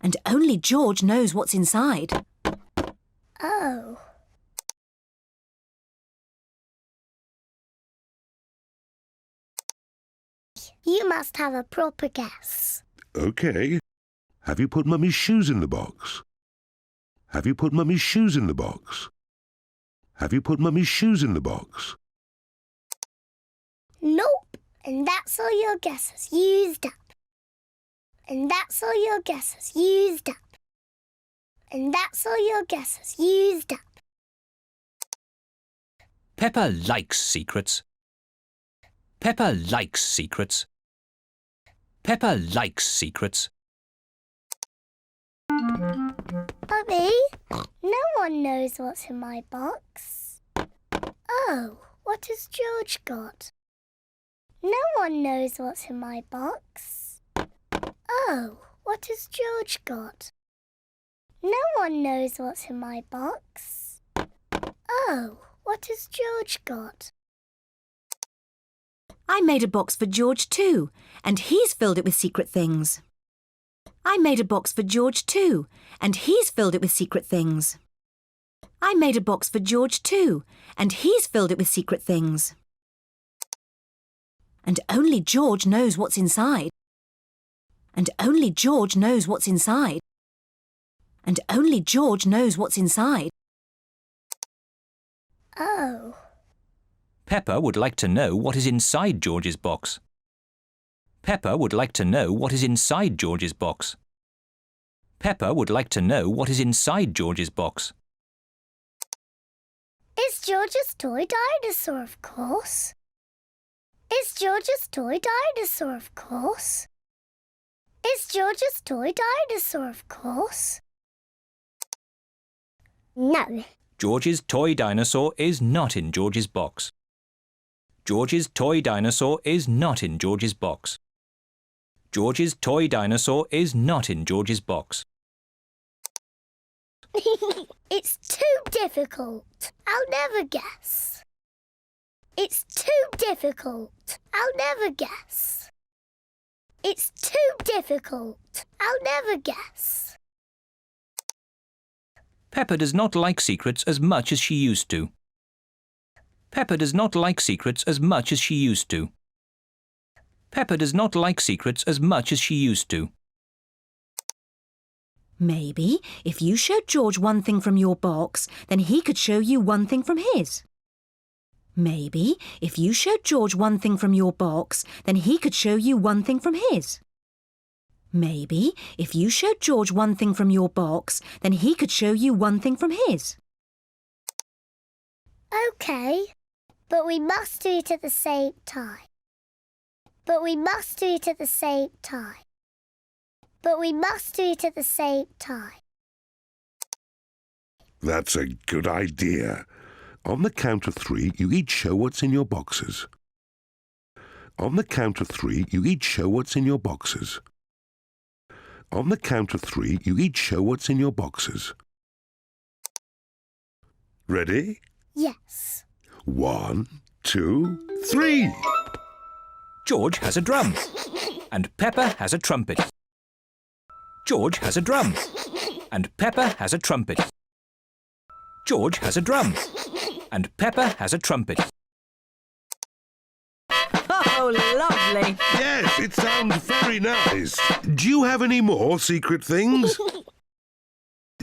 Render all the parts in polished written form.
And only George knows what's inside. Oh. You must have a proper guess. OK. Have you put Mummy's shoes in the box? Have you put Mummy's shoes in the box? Have you put Mummy's shoes in the box? Nope. And that's all your guesses used up. And that's all your guesses used up. And that's all your guesses used up. Peppa likes secrets. Peppa likes secrets. Peppa likes secrets. Bobby, no one knows what's in my box. Oh, what has George got? No one knows what's in my box. Oh, what has George got? No one knows what's in my box. Oh, what has George got? I made a box for George too, and he's filled it with secret things. I made a box for George too, and he's filled it with secret things. I made a box for George too, and he's filled it with secret things. And only George knows what's inside. And only George knows what's inside. And only George knows what's inside. Oh. Peppa would like to know what is inside George's box. Peppa would like to know what is inside George's box. Peppa would like to know what is inside George's box. It's George's toy dinosaur, of course. It's George's toy dinosaur, of course. It's George's toy dinosaur, of course. No. George's toy dinosaur is not in George's box. George's toy dinosaur is not in George's box. George's toy dinosaur is not in George's box. It's too difficult. I'll never guess. It's too difficult. I'll never guess. It's too difficult. I'll never guess. Peppa does not like secrets as much as she used to. Peppa does not like secrets as much as she used to. Peppa does not like secrets as much as she used to. Maybe if you showed George one thing from your box, then he could show you one thing from his. Maybe if you showed George one thing from your box, then he could show you one thing from his. Maybe if you showed George one thing from your box, then he could show you one thing from his. OK, but we must do it at the same time. But we must do it at the same time. But we must do it at the same time. That's a good idea. On the count of 3, you each show what's in your boxes. On the count of 3, you each show what's in your boxes. On the count of 3, you each show what's in your boxes. Ready? Yes. 1, 2, 3. George has a drum, and Peppa has a trumpet. George has a drum, and Peppa has a trumpet. George has a drum, and Peppa has a trumpet. Oh, lovely! Yes, it sounds very nice. Do you have any more secret things?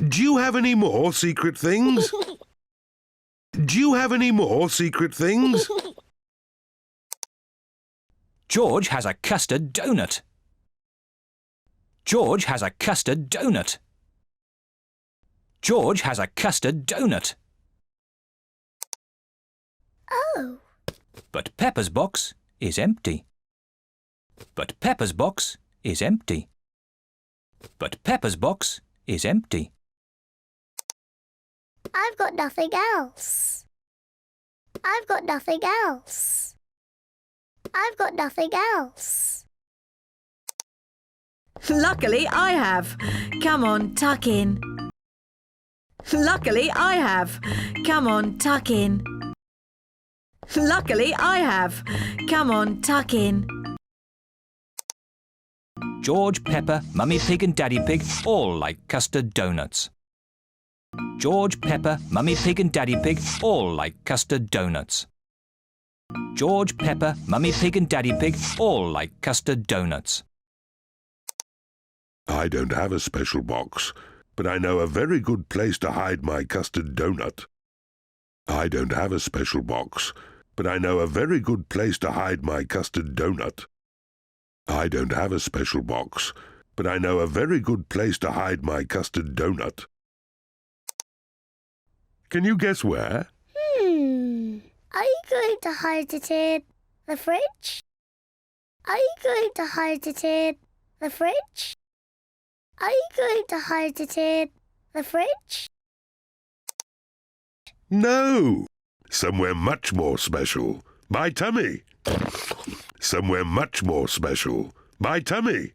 Do you have any more secret things? Do you have any more secret things? George has a custard donut. George has a custard donut. George has a custard donut. Oh. But Peppa's box is empty. But Peppa's box is empty. But Peppa's box is empty. I've got nothing else. I've got nothing else. I've got nothing else. Luckily, I have. Come on, tuck in. Luckily, I have. Come on, tuck in. Luckily, I have. Come on, tuck in. George, Peppa, Mummy Pig and Daddy Pig all like custard donuts. George, Peppa, Mummy Pig and Daddy Pig all like custard donuts. George, Peppa, Mummy Pig and Daddy Pig all like custard donuts. I don't have a special box, but I know a very good place to hide my custard donut. I don't have a special box, but I know a very good place to hide my custard donut. I don't have a special box, but I know a very good place to hide my custard donut. Can you guess where? Are you going to hide it in the fridge? Are you going to hide it in the fridge? Are you going to hide it in the fridge? No! Somewhere much more special. My tummy. Somewhere much more special. My tummy.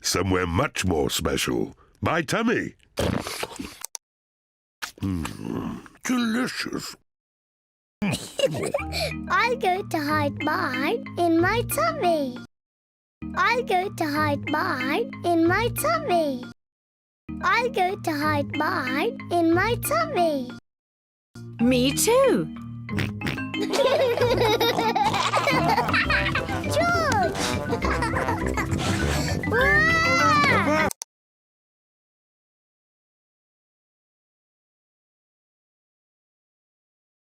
Somewhere much more special. My tummy. Delicious. I'm going to hide mine in my tummy. I'm going to hide mine in my tummy. I'm going to hide mine in my tummy. Me too.